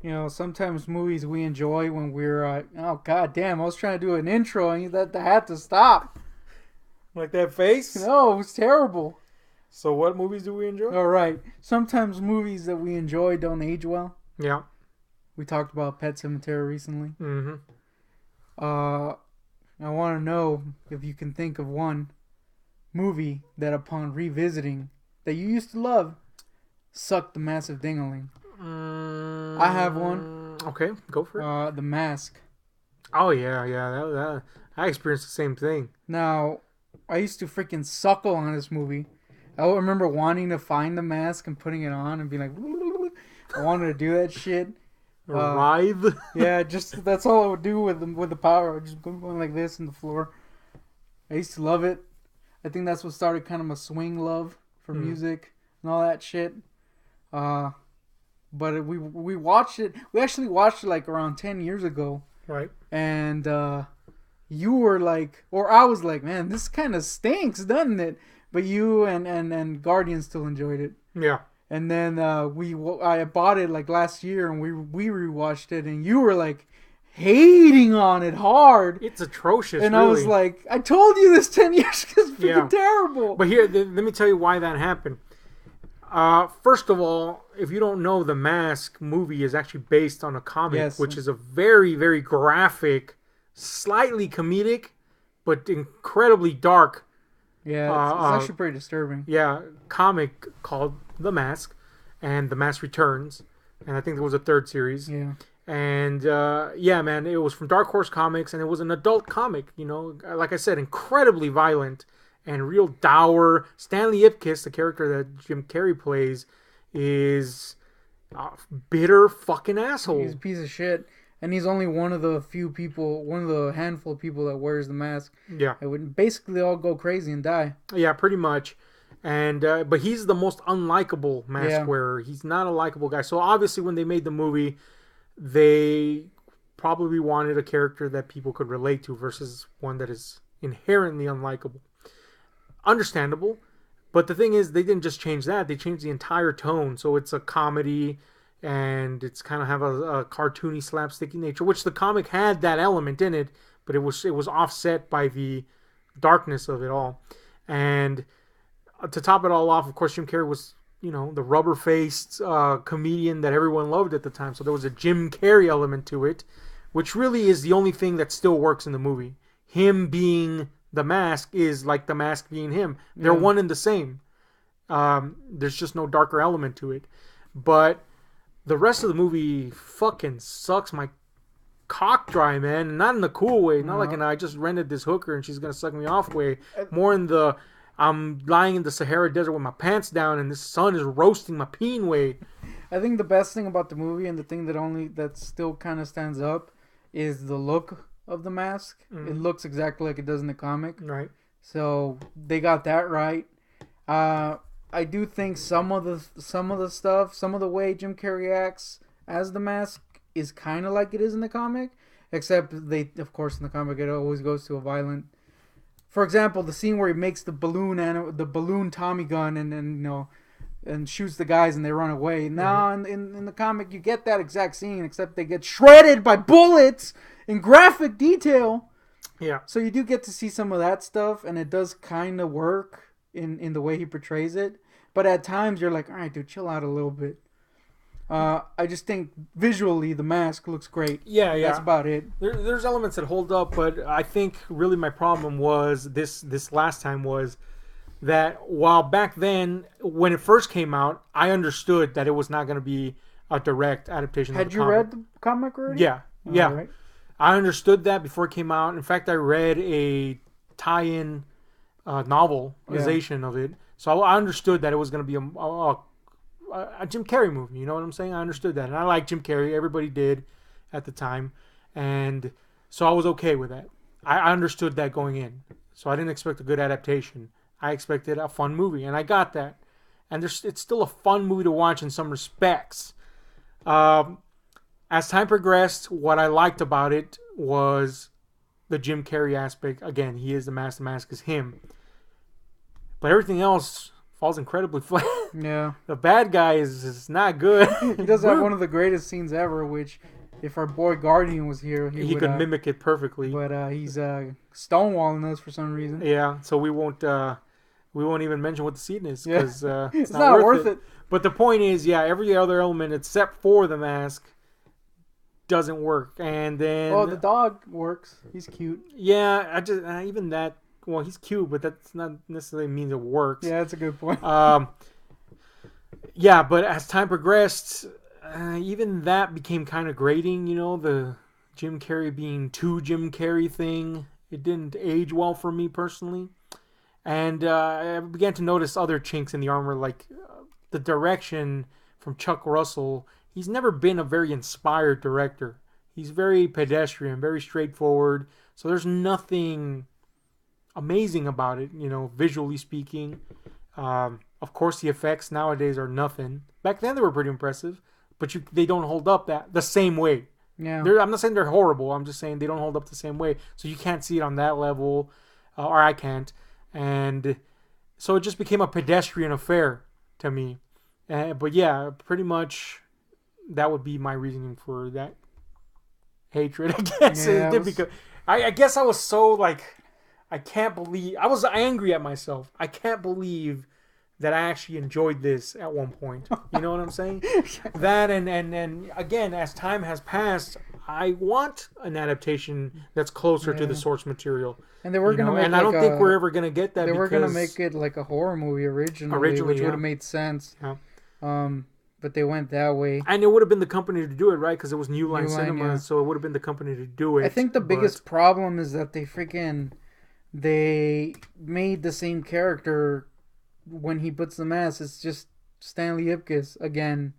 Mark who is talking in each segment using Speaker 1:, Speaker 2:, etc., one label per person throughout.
Speaker 1: You know, sometimes movies we enjoy when we're, oh god damn, I was trying to do an intro and that had to stop.
Speaker 2: Like that face?
Speaker 1: No, it was terrible.
Speaker 2: So what movies do we enjoy?
Speaker 1: All right, sometimes movies that we enjoy don't age well.
Speaker 2: Yeah.
Speaker 1: We talked about Pet Sematary recently.
Speaker 2: Mm-hmm.
Speaker 1: I want to know if you can think of one movie that upon revisiting that you used to love sucked the massive dingaling. I have one.
Speaker 2: Okay, go for it.
Speaker 1: The Mask.
Speaker 2: Oh yeah. I experienced the same thing.
Speaker 1: Now, I used to freaking suckle on this movie. I remember wanting to find the mask and putting it on and being like, I wanted to do that shit.
Speaker 2: Writhe.
Speaker 1: Yeah, just that's all I would do with the power. I would just go going like this on the floor. I used to love it. I think that's what started kind of my swing love for music and all that shit. But we watched it. We actually watched it like around 10 years ago.
Speaker 2: Right.
Speaker 1: And you were like, or I was like, man, this kind of stinks, doesn't it? But you and Guardian still enjoyed it.
Speaker 2: Yeah.
Speaker 1: And then I bought it like last year, and we rewatched it, and you were like hating on it hard.
Speaker 2: It's atrocious.
Speaker 1: And
Speaker 2: really.
Speaker 1: I was like, I told you this 10 years ago. It's freaking terrible.
Speaker 2: But here, let me tell you why that happened. First of all, if you don't know, the Mask movie is actually based on a comic, which is a very, very graphic, slightly comedic, but incredibly dark.
Speaker 1: Yeah, it's actually pretty disturbing.
Speaker 2: Yeah, comic called The Mask, and The Mask Returns, and I think there was a third series.
Speaker 1: Yeah.
Speaker 2: And yeah, man, it was from Dark Horse Comics, and it was an adult comic. You know, like I said, incredibly violent and real dour. Stanley Ipkiss, the character that Jim Carrey plays, is a bitter fucking asshole.
Speaker 1: He's a piece of shit. And he's only one of the few people, one of the handful of people that wears the mask.
Speaker 2: Yeah.
Speaker 1: It would basically all go crazy and die.
Speaker 2: Yeah, pretty much. And but he's the most unlikable mask wearer. He's not a likable guy. So obviously when they made the movie, they probably wanted a character that people could relate to versus one that is inherently unlikable. Understandable. But the thing is, they didn't just change that. They changed the entire tone. So it's a comedy, and it's kind of have a cartoony, slapsticky nature, which the comic had that element in it, but it was offset by the darkness of it all. And to top it all off, of course, Jim Carrey was, you know, the rubber-faced comedian that everyone loved at the time. So there was a Jim Carrey element to it, which really is the only thing that still works in the movie. Him being the Mask is like the Mask being him. They're one and the same. There's just no darker element to it. But the rest of the movie fucking sucks my cock dry, man. Not in the cool way. Not like I just rented this hooker and she's going to suck me off way. More in the, I'm lying in the Sahara Desert with my pants down and the sun is roasting my peen way.
Speaker 1: I think the best thing about the movie and the thing that still kind of stands up is the look of the mask. Mm-hmm. It looks exactly like it does in the comic.
Speaker 2: Right.
Speaker 1: So they got that right. I do think some of the stuff, some of the way Jim Carrey acts as the Mask is kind of like it is in the comic, except they, of course, in the comic it always goes to a violent. For example, the scene where he makes the balloon Tommy gun and you know, and shoots the guys and they run away. Now in the comic you get that exact scene, except they get shredded by bullets in graphic detail.
Speaker 2: Yeah.
Speaker 1: So you do get to see some of that stuff, and it does kind of work in the way he portrays it. But at times you're like, all right, dude, chill out a little bit. I just think visually the Mask looks great.
Speaker 2: Yeah.
Speaker 1: That's about it.
Speaker 2: There's elements that hold up, but I think really my problem was this last time was that while back then, when it first came out, I understood that it was not going to be a direct adaptation of the comic.
Speaker 1: Had you read the comic already?
Speaker 2: Yeah. Yeah.
Speaker 1: Right.
Speaker 2: I understood that before it came out. In fact, I read tie-in novelization of it. So I understood that it was going to be a Jim Carrey movie. You know what I'm saying? I understood that. And I like Jim Carrey. Everybody did at the time. And so I was okay with that. I understood that going in. So I didn't expect a good adaptation. I expected a fun movie. And I got that. And it's still a fun movie to watch in some respects. As time progressed, what I liked about it was the Jim Carrey aspect. Again, he is the Mask. The Mask is him. But everything else falls incredibly flat.
Speaker 1: Yeah.
Speaker 2: The bad guy is not good.
Speaker 1: He does have one of the greatest scenes ever, which, if our boy Guardian was here,
Speaker 2: he
Speaker 1: would,
Speaker 2: could mimic it perfectly.
Speaker 1: But he's stonewalling us for some reason.
Speaker 2: Yeah, so we won't even mention what the scene is because
Speaker 1: it's not worth it.
Speaker 2: But the point is, yeah, every other element except for the mask doesn't work. And then
Speaker 1: the dog works. He's cute.
Speaker 2: Yeah, I just even that. Well, he's cute, but that's not necessarily means it works.
Speaker 1: Yeah, that's a good point.
Speaker 2: Yeah, but as time progressed, even that became kind of grating. You know, the Jim Carrey being too Jim Carrey thing. It didn't age well for me personally. And I began to notice other chinks in the armor, like the direction from Chuck Russell. He's never been a very inspired director. He's very pedestrian, very straightforward. So there's nothing amazing about it, you know, visually speaking. Of course, the effects nowadays are nothing. Back then they were pretty impressive, but they don't hold up the same way.
Speaker 1: Yeah.
Speaker 2: I'm not saying they're horrible. I'm just saying they don't hold up the same way. So you can't see it on that level, or I can't. And so it just became a pedestrian affair to me. But yeah, pretty much that would be my reasoning for that hatred, I guess.
Speaker 1: Yeah,
Speaker 2: because I guess I was so like, I can't believe, I was angry at myself. I can't believe that I actually enjoyed this at one point. You know what I'm saying? That and again, as time has passed, I want an adaptation that's closer to the source material.
Speaker 1: And they were going to make,
Speaker 2: and I don't think we're ever going to get that.
Speaker 1: They were going to make it like a horror movie originally, which would have made sense.
Speaker 2: Yeah.
Speaker 1: But they went that way.
Speaker 2: And it would have been the company to do it, right? Because it was New Line Cinema, so it would have been the company to do it.
Speaker 1: I think the biggest problem is that they made the same character when he puts the mask. It's just Stanley Ipkiss again.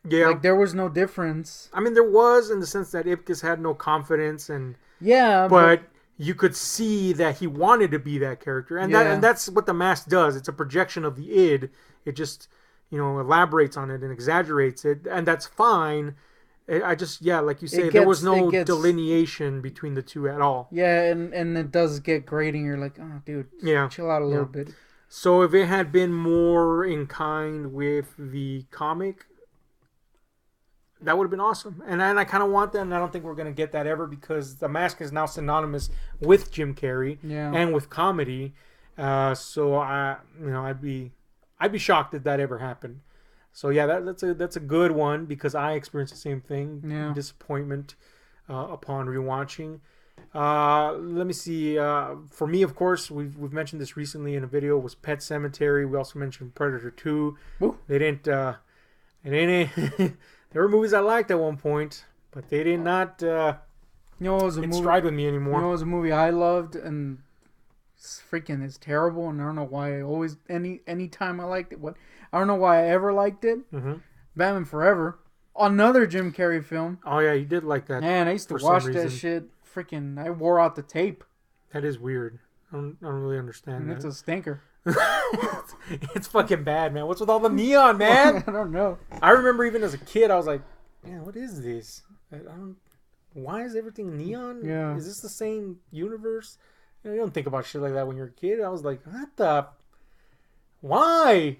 Speaker 2: Yeah.
Speaker 1: Like, there was no difference.
Speaker 2: I mean, there was in the sense that Ipkiss had no confidence and...
Speaker 1: Yeah,
Speaker 2: but you could see that he wanted to be that character. And that's what the mask does. It's a projection of the id. It just, elaborates on it and exaggerates it. And that's fine. I just, like you say, there was no delineation between the two at all.
Speaker 1: Yeah, and it does get grating. You're like, oh, dude, chill out a little bit.
Speaker 2: So if it had been more in kind with the comic, that would have been awesome. And I kind of want that, and I don't think we're going to get that ever because The Mask is now synonymous with Jim Carrey and with comedy. So I'd be shocked if that ever happened. So that's a good one because I experienced the same thing.
Speaker 1: Yeah.
Speaker 2: Disappointment upon rewatching. Let me see. For me, of course, we've mentioned this recently in a video. Was Pet Sematary. We also mentioned Predator 2.
Speaker 1: Ooh.
Speaker 2: They didn't. There were movies I liked at one point, but they did not hit stride with me anymore.
Speaker 1: It was a movie I loved, and it's terrible, and I don't know why I always any time I liked it. I don't know why I ever liked it.
Speaker 2: Mm-hmm.
Speaker 1: Batman Forever, another Jim Carrey film.
Speaker 2: Oh yeah, you did like that.
Speaker 1: Man, I used to watch that shit. I wore out the tape.
Speaker 2: That is weird. I don't really understand that.
Speaker 1: It's a stinker.
Speaker 2: It's fucking bad, man. What's with all the neon, man?
Speaker 1: I don't know.
Speaker 2: I remember even as a kid, I was like, man, what is this? Why is everything neon?
Speaker 1: Yeah.
Speaker 2: Is this the same universe? You don't think about shit like that when you're a kid. I was like, what the? Why?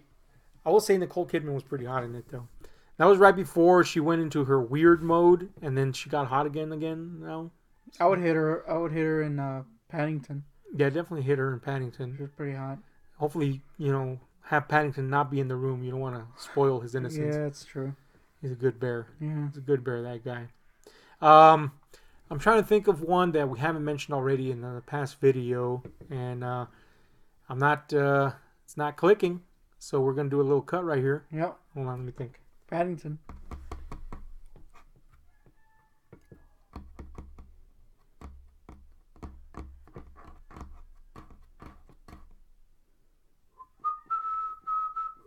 Speaker 2: I will say Nicole Kidman was pretty hot in it, though. That was right before she went into her weird mode, and then she got hot again. No,
Speaker 1: I would hit her in Paddington.
Speaker 2: Yeah, definitely hit her in Paddington.
Speaker 1: She was pretty hot.
Speaker 2: Hopefully, have Paddington not be in the room. You don't want to spoil his innocence.
Speaker 1: Yeah, that's true.
Speaker 2: He's a good bear.
Speaker 1: Yeah.
Speaker 2: He's a good bear, that guy. I'm trying to think of one that we haven't mentioned already in the past video, and I'm not. It's not clicking, so we're gonna do a little cut right here.
Speaker 1: Yep.
Speaker 2: Hold on, let me think.
Speaker 1: Paddington.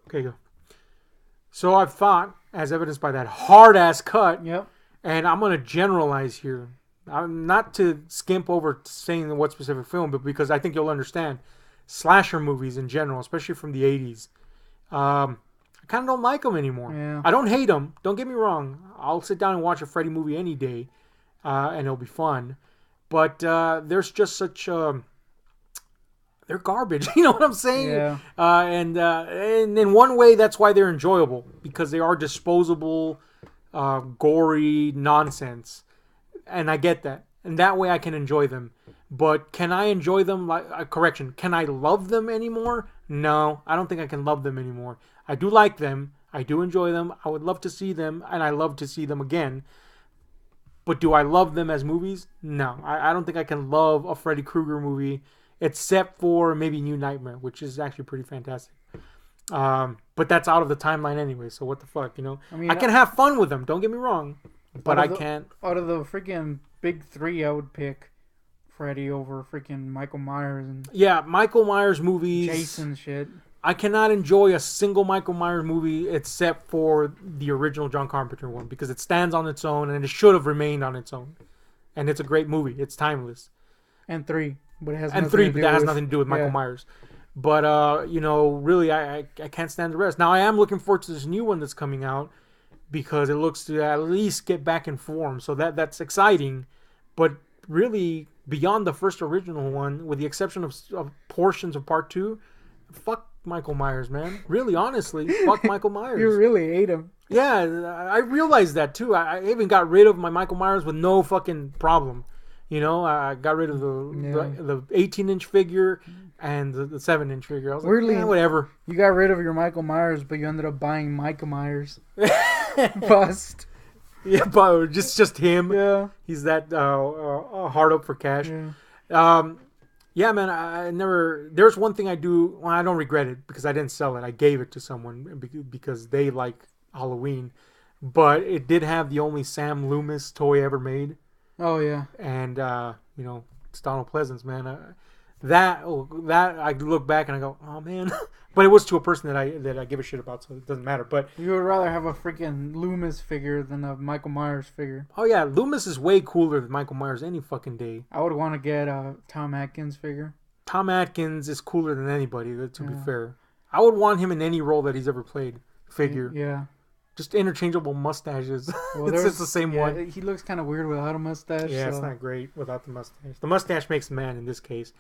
Speaker 2: Okay, go. So I've thought, as evidenced by that hard-ass cut,
Speaker 1: yep.
Speaker 2: And I'm going to generalize here. I'm not to skimp over saying what specific film, but because I think you'll understand. Slasher movies in general, especially from the 80s, I kind of don't like them anymore.
Speaker 1: Yeah.
Speaker 2: I don't hate them. Don't get me wrong. I'll sit down and watch a Freddy movie any day, and it'll be fun. But there's just such... they're garbage. You know what I'm saying?
Speaker 1: Yeah.
Speaker 2: And in one way, that's why they're enjoyable, because they are disposable, gory nonsense, and I get that. And that way, I can enjoy them. But can I enjoy them? Correction. Can I love them anymore? No, I don't think I can love them anymore. I do like them. I do enjoy them. I would love to see them, and I love to see them again. But do I love them as movies? No. I don't think I can love a Freddy Krueger movie, except for maybe New Nightmare, which is actually pretty fantastic. But that's out of the timeline anyway, so what the fuck, you know? I mean, I can have fun with them, don't get me wrong. But I can't.
Speaker 1: Out of the freaking big three, I would pick Freddy over freaking Michael Myers and...
Speaker 2: Yeah, Michael Myers movies...
Speaker 1: Jason shit.
Speaker 2: I cannot enjoy a single Michael Myers movie except for the original John Carpenter one, because it stands on its own and it should have remained on its own. And it's a great movie. It's timeless.
Speaker 1: And 3, but it has
Speaker 2: nothing to do with Michael Myers. But you know, really, I can't stand the rest. Now I am looking forward to this new one that's coming out, because it looks to at least get back in form. So that's exciting. But really, beyond the first original one, with the exception of portions of part 2, fuck Michael Myers, man. Really, honestly, fuck Michael Myers.
Speaker 1: You really hate him.
Speaker 2: Yeah, I realized that too. I even got rid of my Michael Myers with no fucking problem. You know, I got rid of the 18-inch figure and the 7-inch figure. I was weirdly, like, whatever.
Speaker 1: You got rid of your Michael Myers, but you ended up buying Michael Myers. Bust.
Speaker 2: Yeah, but just him.
Speaker 1: Yeah.
Speaker 2: He's that hard up for cash.
Speaker 1: Yeah.
Speaker 2: Yeah, man, I never... There's one thing I do... Well, I don't regret it, because I didn't sell it. I gave it to someone because they like Halloween. But it did have the only Sam Loomis toy ever made.
Speaker 1: Oh, yeah.
Speaker 2: And, you know, it's Donald Pleasance, man. That I look back and I go, oh, man. But it was to a person that I give a shit about, so it doesn't matter. But
Speaker 1: you would rather have a freaking Loomis figure than a Michael Myers figure.
Speaker 2: Oh, yeah. Loomis is way cooler than Michael Myers any fucking day.
Speaker 1: I would want to get a Tom Atkins figure.
Speaker 2: Tom Atkins is cooler than anybody, to be fair. I would want him in any role that he's ever played. Figure.
Speaker 1: Yeah.
Speaker 2: Just interchangeable mustaches.
Speaker 1: Well,
Speaker 2: it's just the same one.
Speaker 1: He looks kind of weird without a mustache.
Speaker 2: Yeah, it's not great without the mustache. The mustache makes the man in this case.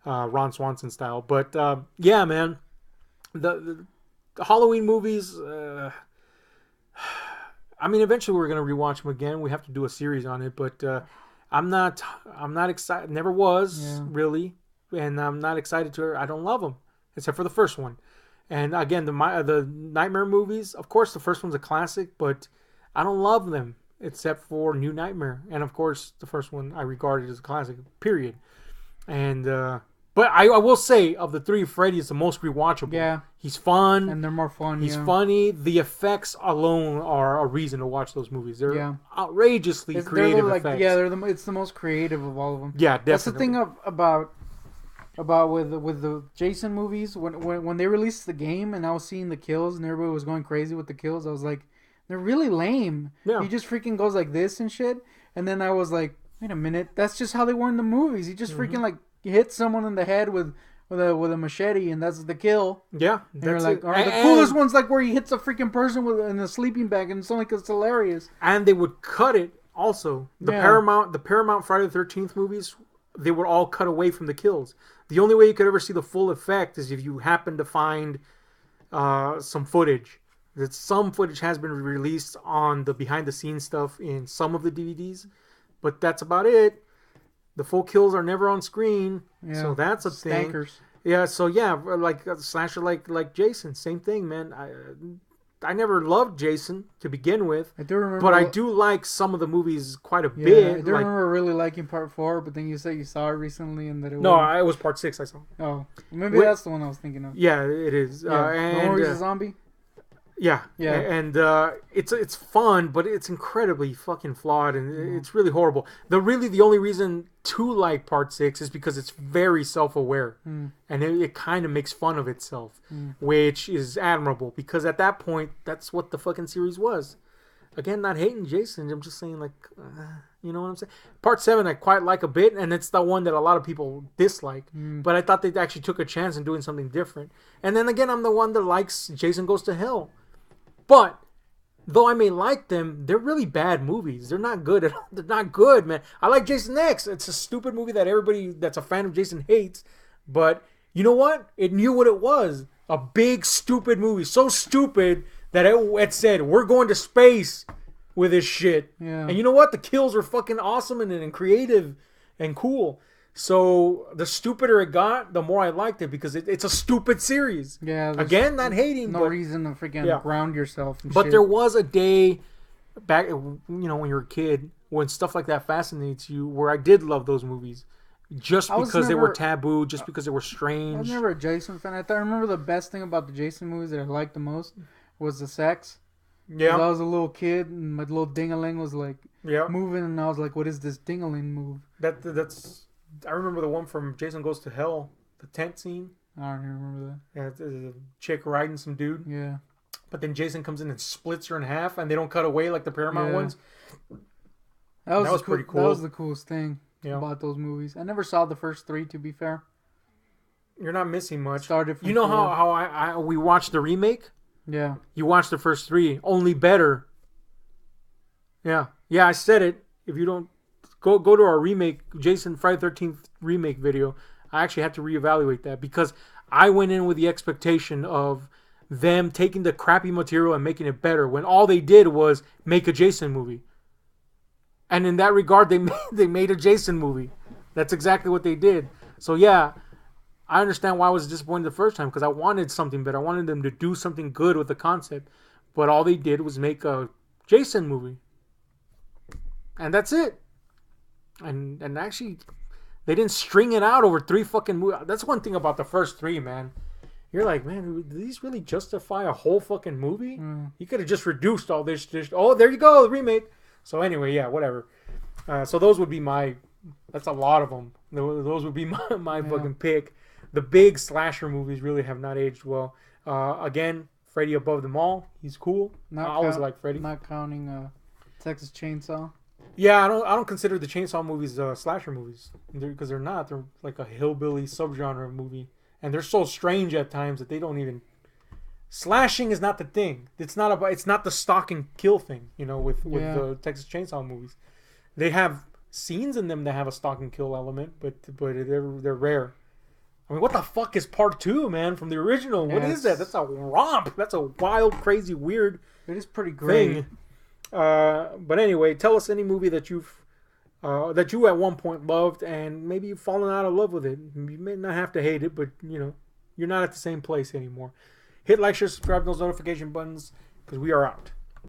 Speaker 2: Ron Swanson style. But, yeah, man. The Halloween movies, I mean, eventually we're going to rewatch them again. We have to do a series on it, but I'm not excited. Never was, really. And I'm not excited to. I don't love them, except for the first one. And again, the Nightmare movies, of course, the first one's a classic, but I don't love them, except for New Nightmare. And of course, the first one I regarded as a classic, period. And, but I will say, of the 3, Freddy is the most rewatchable.
Speaker 1: Yeah.
Speaker 2: He's fun.
Speaker 1: And they're more fun,
Speaker 2: He's funny. The effects alone are a reason to watch those movies. They're outrageously creative effects.
Speaker 1: Yeah, it's the most creative of all of them.
Speaker 2: Yeah, definitely.
Speaker 1: That's the thing about with the Jason movies. When they released the game and I was seeing the kills and everybody was going crazy with the kills, I was like, they're really lame. Yeah. He just freaking goes like this and shit. And then I was like, wait a minute, that's just how they were in the movies. He just freaking like hit someone in the head with a machete, and that's the kill.
Speaker 2: Yeah,
Speaker 1: that's like, or the coolest one's like where he hits a freaking person in a sleeping bag, and it's only because it's hilarious.
Speaker 2: And they would cut it also. The Paramount Friday the 13th movies, they would all cut away from the kills. The only way you could ever see the full effect is if you happen to find some footage. That some footage has been released on the behind the scenes stuff in some of the DVDs, but that's about it. The full kills are never on screen, so that's a thing. Yeah, so like a slasher like Jason, same thing, man. I never loved Jason to begin with.
Speaker 1: I do remember,
Speaker 2: but I do like some of the movies quite a bit.
Speaker 1: I do remember really liking part 4, but then you said you saw it recently and that it
Speaker 2: it was part 6 I saw.
Speaker 1: Oh, maybe that's the one I was thinking of.
Speaker 2: Yeah, it is.
Speaker 1: And he's a zombie.
Speaker 2: Yeah, and it's fun, but it's incredibly fucking flawed, and it's really horrible. The only reason to like part 6 is because it's very self-aware, and it kind of makes fun of itself, which is admirable, because at that point, that's what the fucking series was. Again, not hating Jason, I'm just saying, like, you know what I'm saying? Part 7 I quite like a bit, and it's the one that a lot of people dislike, but I thought they actually took a chance in doing something different. And then again, I'm the one that likes Jason Goes to Hell. But though I may like them, they're really bad movies. They're not good at all. They're not good, man. I like Jason X. It's a stupid movie that everybody that's a fan of Jason hates, but You know what? It knew what it was. A big, stupid movie. So stupid that it said, we're going to space with this shit.
Speaker 1: Yeah.
Speaker 2: And you know what? The kills were fucking awesome and creative and cool. So the stupider it got, the more I liked it because it's a stupid series.
Speaker 1: Yeah.
Speaker 2: Again, not hating.
Speaker 1: No reason to freaking ground yourself. And
Speaker 2: but
Speaker 1: shit.
Speaker 2: there was a day back, when you're a kid, when stuff like that fascinates you, where I did love those movies. Just because they were taboo, just because they were strange.
Speaker 1: I was never a Jason fan. I remember the best thing about the Jason movies that I liked the most was the sex. Yeah. I was a little kid and my little ding-a-ling was like moving and I was like, what is this ding-a-ling move?
Speaker 2: That's. I remember the one from Jason Goes to Hell, the tent scene.
Speaker 1: I don't even remember that.
Speaker 2: Yeah, it's a chick riding some dude.
Speaker 1: Yeah.
Speaker 2: But then Jason comes in and splits her in half and they don't cut away like the Paramount ones.
Speaker 1: That was pretty cool. That was the coolest thing. About those movies. I never saw the first 3, to be fair.
Speaker 2: You're not missing much.
Speaker 1: Started from
Speaker 2: you know 4. how we watched the remake?
Speaker 1: Yeah.
Speaker 2: You watched the first 3, only better. Yeah. Yeah, I said it. If you don't go to our remake, Jason Friday 13th remake video, I actually had to reevaluate that because I went in with the expectation of them taking the crappy material and making it better when all they did was make a Jason movie. And in that regard, they made a Jason movie. That's exactly what they did. So yeah, I understand why I was disappointed the first time because I wanted something better. I wanted them to do something good with the concept. But all they did was make a Jason movie. And that's it. And actually, they didn't string it out over 3 fucking movies. That's one thing about the first 3, man. You're like, man, do these really justify a whole fucking movie? You could have just reduced all this. Oh, there you go, the remake. So anyway, yeah, whatever. So those would be that's a lot of them. Those would be my fucking pick. The big slasher movies really have not aged well. Again, Freddy above them all. He's cool. I always like Freddy.
Speaker 1: Not counting Texas Chainsaw.
Speaker 2: Yeah, I don't consider the Chainsaw movies slasher movies because they're not. They're like a hillbilly subgenre movie, and they're so strange at times that they don't even. Slashing is not the thing. It's not the stalk and kill thing, with the Texas Chainsaw movies. They have scenes in them that have a stalk and kill element, but they're rare. I mean, what the fuck is part 2, man, from the original? What is that? That's a romp. That's a wild, crazy, weird.
Speaker 1: It is pretty great.
Speaker 2: Thing. But anyway, tell us any movie that you at one point loved and maybe you've fallen out of love with it. You may not have to hate it, but you're not at the same place anymore. Hit like, share, subscribe, those notification buttons, because we are out.